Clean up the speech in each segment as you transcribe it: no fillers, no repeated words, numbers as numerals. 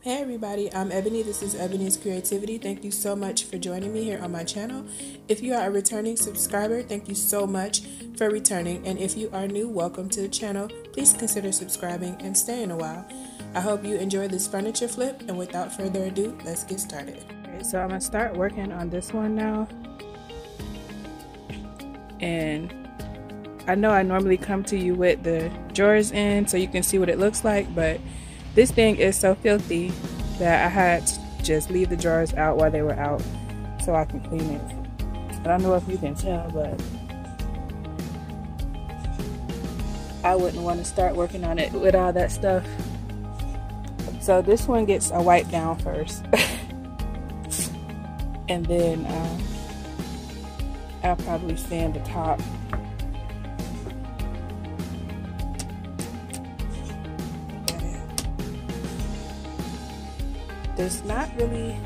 Hey everybody, I'm Ebony. This is Ebonee's Creativity. Thank you so much for joining me here on my channel. If you are a returning subscriber, thank you so much for returning. And if you are new, welcome to the channel. Please consider subscribing and staying a while. I hope you enjoy this furniture flip, and without further ado, let's get started. Okay, so I'm gonna start working on this one now. And I know I normally come to you with the drawers in so you can see what it looks like, but this thing is so filthy that I had to just leave the drawers out while they were out so I can clean it. I don't know if you can tell, but I wouldn't want to start working on it with all that stuff. So this one gets a wipe down first. And then I'll probably sand the top. There's not really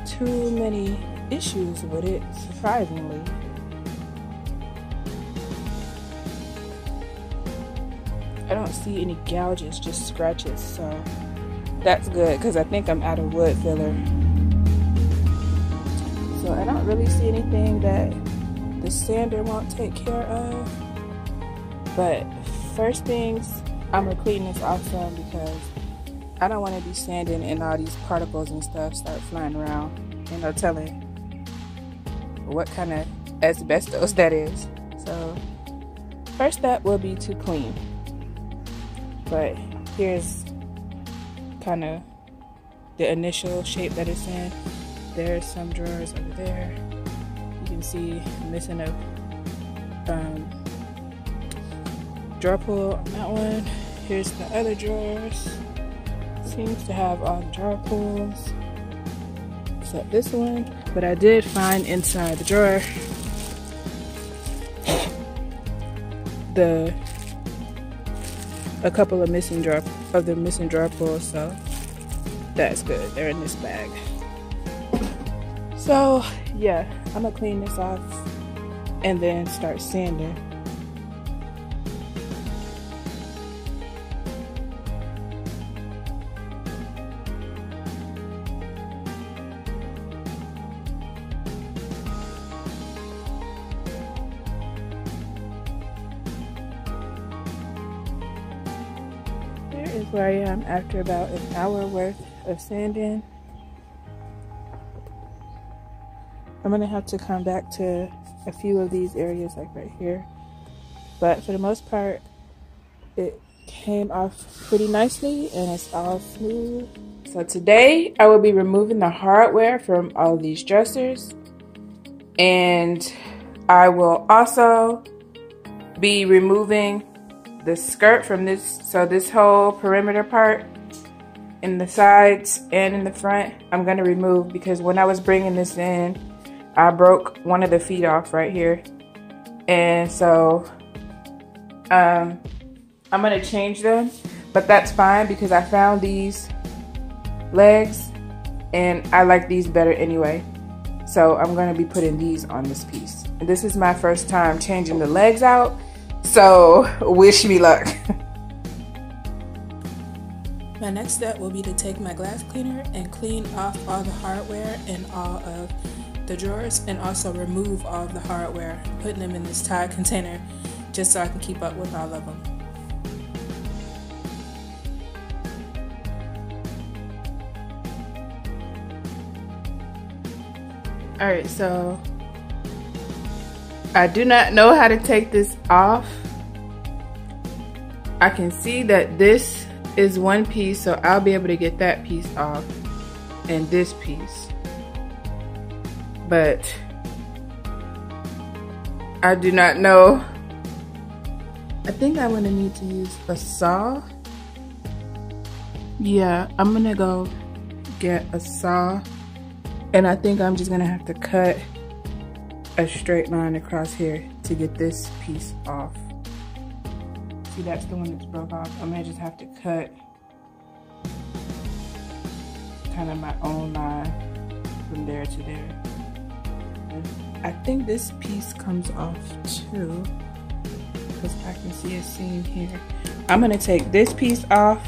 too many issues with it, surprisingly. I don't see any gouges, just scratches, so that's good because I think I'm out of wood filler. So I don't really see anything that the sander won't take care of. But first things, I'm gonna clean this off some because I don't want to be sanding and all these particles and stuff start flying around. Ain't no telling what kind of asbestos that is. So first step will be to clean. But here's kind of the initial shape that it's in. There's some drawers over there. You can see I'm missing a drawer pull on that one. Here's the other drawers. Seems to have all the drawer pulls except this one, but I did find inside the drawer a couple of missing drawer pulls, so that's good. They're in this bag. So yeah, I'm gonna clean this off and then start sanding. Is where I am after about an hour worth of sanding. I'm gonna have to come back to a few of these areas like right here, but for the most part it came off pretty nicely and it's all smooth. So today I will be removing the hardware from all of these dressers, and I will also be removing the skirt from this, so this whole perimeter part in the sides and in the front I'm gonna remove, because when I was bringing this in I broke one of the feet off right here, and so I'm gonna change them, but that's fine because I found these legs and I like these better anyway, so I'm gonna be putting these on this piece. And this is my first time changing the legs out, so wish me luck. My next step will be to take my glass cleaner and clean off all the hardware and all of the drawers, and also remove all of the hardware, putting them in this Tide container just so I can keep up with all of them. Alright, so I do not know how to take this off. I can see that this is one piece, so I'll be able to get that piece off and this piece. But I do not know. I think I'm gonna need to use a saw. Yeah, I'm gonna go get a saw, and I think I'm just gonna have to cut a straight line across here to get this piece off. See, that's the one that's broke off. I'm gonna just have to cut kind of my own line from there to there. I think this piece comes off too, because I can see a seam here. I'm gonna take this piece off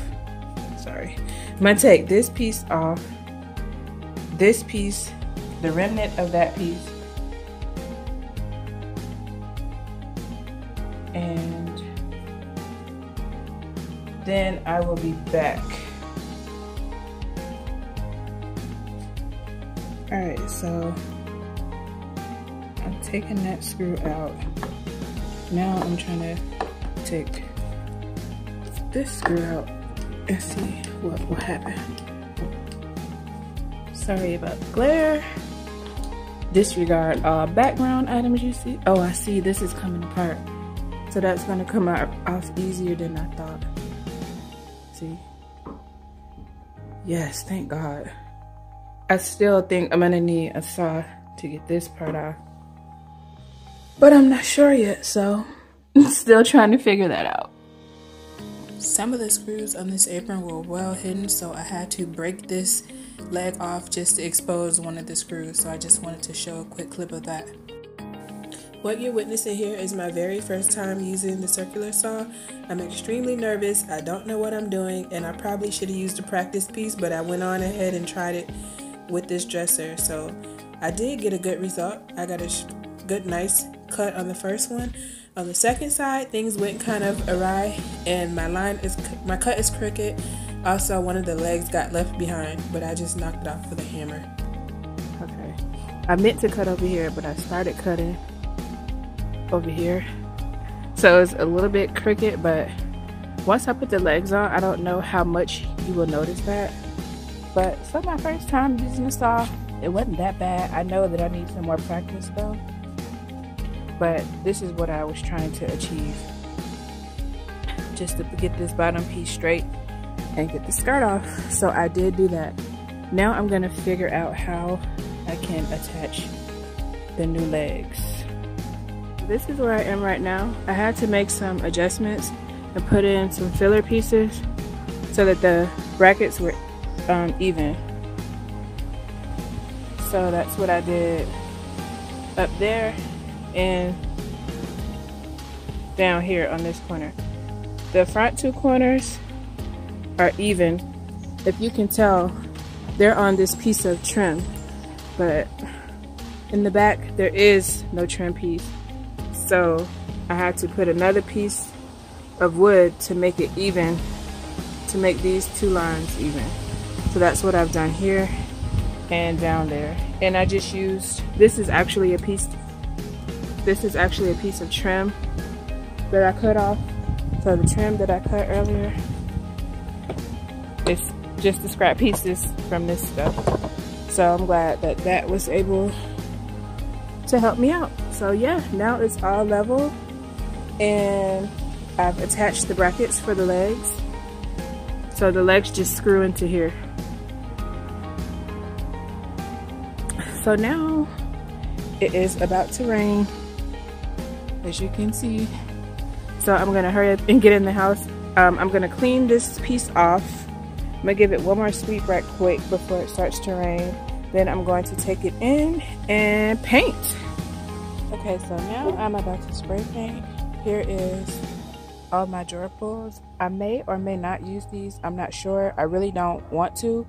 sorry. I'm gonna take this piece off, this piece, the remnant of that piece, and then I will be back. All right, so I'm taking that screw out. Now I'm trying to take this screw out and see what will happen. Sorry about the glare. Disregard all background items you see. Oh, I see this is coming apart. So that's gonna come off easier than I thought. See? Yes, thank God. I still think I'm gonna need a saw to get this part off. But I'm not sure yet, so I'm still trying to figure that out. Some of the screws on this apron were well hidden, so I had to break this leg off just to expose one of the screws. So I just wanted to show a quick clip of that. What you're witnessing here is my very first time using the circular saw. I'm extremely nervous, I don't know what I'm doing, and I probably should have used a practice piece, but I went on ahead and tried it with this dresser. So I did get a good result. I got a good nice cut on the first one. On the second side, things went kind of awry, and my cut is crooked. Also, one of the legs got left behind, but I just knocked it off with a hammer. Okay, I meant to cut over here, but I started cutting over here, so it's a little bit crooked. But once I put the legs on, I don't know how much you will notice that. But it's my first time using the saw. It wasn't that bad. I know that I need some more practice though. But this is what I was trying to achieve. Just to get this bottom piece straight and get the skirt off. So I did do that. Now I'm gonna figure out how I can attach the new legs. This is where I am right now. I had to make some adjustments and put in some filler pieces so that the brackets were even. So that's what I did up there and down here on this corner. The front two corners are even. If you can tell, they're on this piece of trim, but in the back there is no trim piece. So I had to put another piece of wood to make it even, to make these two lines even. So that's what I've done here and down there. And I just used, this is actually a piece of trim that I cut off. So the trim that I cut earlier, it's just the scrap pieces from this stuff. So I'm glad that that was able to help me out. So yeah, now it's all level and I've attached the brackets for the legs. So the legs just screw into here. So now it is about to rain, as you can see. So I'm gonna hurry up and get in the house. I'm gonna clean this piece off. I'm gonna give it one more sweep right quick before it starts to rain. Then I'm going to take it in and paint. Okay, so now I'm about to spray paint. Here is all my drawer pulls. I may or may not use these, I'm not sure. I really don't want to,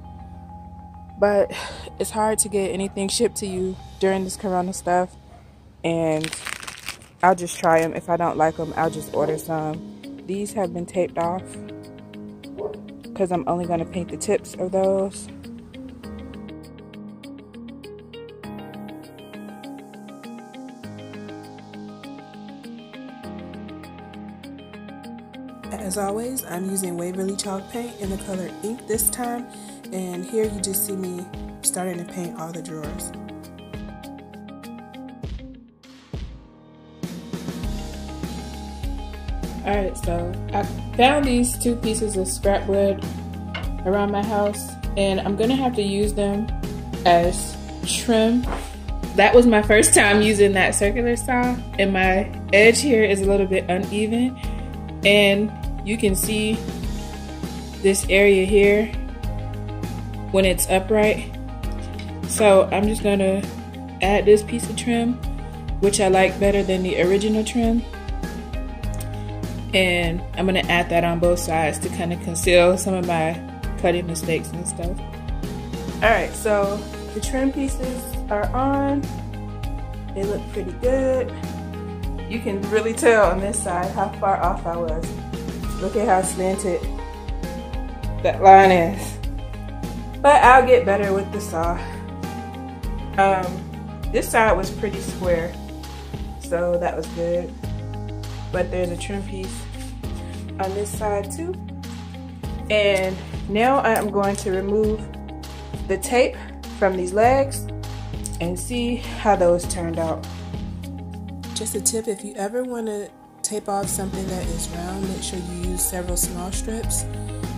but it's hard to get anything shipped to you during this corona stuff, and I'll just try them. If I don't like them, I'll just order some. These have been taped off because I'm only going to paint the tips of those. As always, I'm using Waverly chalk paint in the color ink this time, and here you just see me starting to paint all the drawers. Alright, so I found these two pieces of scrap wood around my house, and I'm gonna have to use them as trim. That was my first time using that circular saw, and my edge here is a little bit uneven, and you can see this area here when it's upright. So I'm just gonna add this piece of trim, which I like better than the original trim. And I'm gonna add that on both sides to kind of conceal some of my cutting the steaks and stuff. Alright, so the trim pieces are on. They look pretty good. You can really tell on this side how far off I was. Look at how slanted that line is. But I'll get better with the saw. This side was pretty square, so that was good. But there's a trim piece on this side too. And now I'm going to remove the tape from these legs and see how those turned out. Just a tip, if you ever want to tape off something that is round, make sure you use several small strips.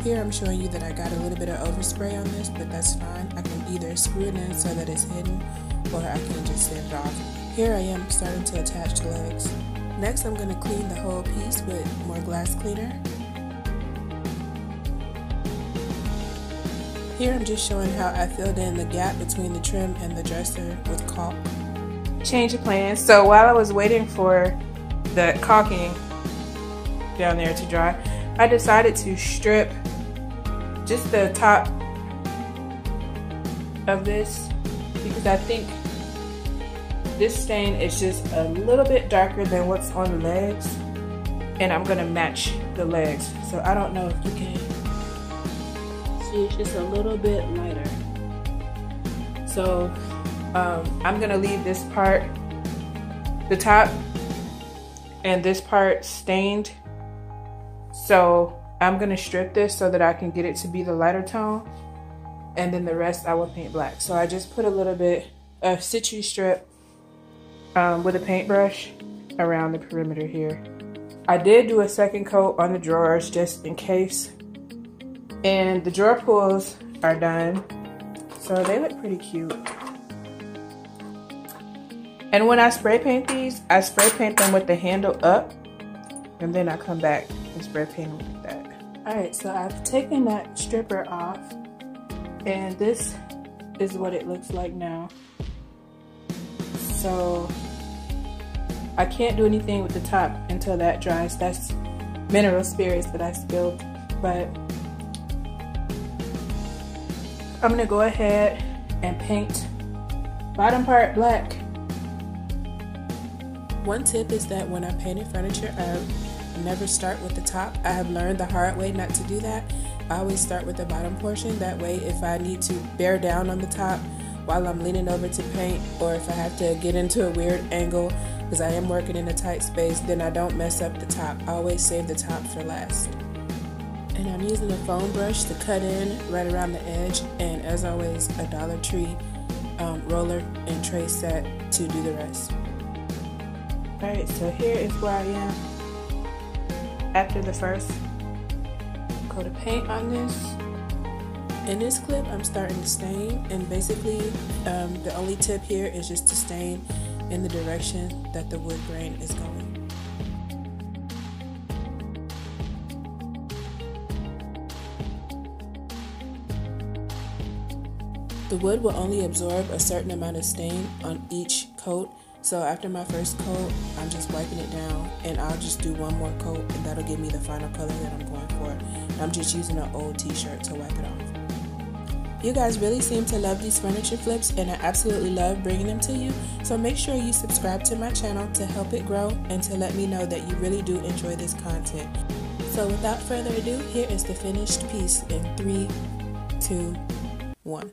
Here I'm showing you that I got a little bit of overspray on this, but that's fine. I can either screw it in so that it's hidden, or I can just sand it off. Here I am starting to attach the legs. Next I'm going to clean the whole piece with more glass cleaner. Here I'm just showing how I filled in the gap between the trim and the dresser with caulk. Change of plans. So while I was waiting for the caulking down there to dry, I decided to strip just the top of this because I think this stain is just a little bit darker than what's on the legs, and I'm gonna match the legs. So I don't know if you can see, it's just a little bit lighter. So I'm gonna leave this part, the top, and this part stained. So I'm gonna strip this so that I can get it to be the lighter tone, and then the rest I will paint black. So I just put a little bit of situ strip with a paintbrush around the perimeter here. I did do a second coat on the drawers just in case, and the drawer pulls are done, so they look pretty cute. And when I spray paint these, I spray paint them with the handle up, and then I come back and spray paint them like that. Alright, so I've taken that stripper off, and this is what it looks like now. So I can't do anything with the top until that dries. That's mineral spirits that I spilled, but I'm gonna go ahead and paint bottom part black. One tip is that when I'm painting furniture, I never start with the top. I have learned the hard way not to do that. I always start with the bottom portion. That way, if I need to bear down on the top while I'm leaning over to paint, or if I have to get into a weird angle because I am working in a tight space, then I don't mess up the top. I always save the top for last. And I'm using a foam brush to cut in right around the edge, and as always, a Dollar Tree roller and tray set to do the rest. Alright, so here is where I am after the first coat of paint on this. In this clip, I'm starting to stain, and basically the only tip here is just to stain in the direction that the wood grain is going. The wood will only absorb a certain amount of stain on each coat, so after my first coat, I'm just wiping it down, and I'll just do one more coat, and that'll give me the final color that I'm going for. I'm just using an old t-shirt to wipe it off. You guys really seem to love these furniture flips, and I absolutely love bringing them to you, so make sure you subscribe to my channel to help it grow and to let me know that you really do enjoy this content. So without further ado, here is the finished piece in 3, 2, 1.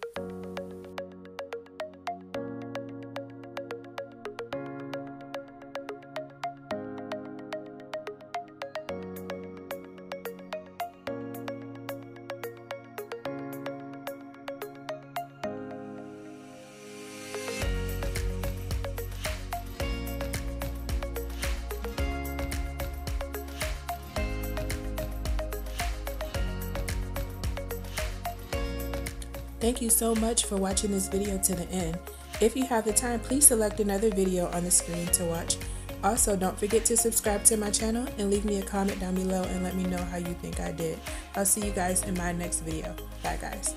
Thank you so much for watching this video to the end. If you have the time, please select another video on the screen to watch. Also, don't forget to subscribe to my channel and leave me a comment down below and let me know how you think I did. I'll see you guys in my next video. Bye guys.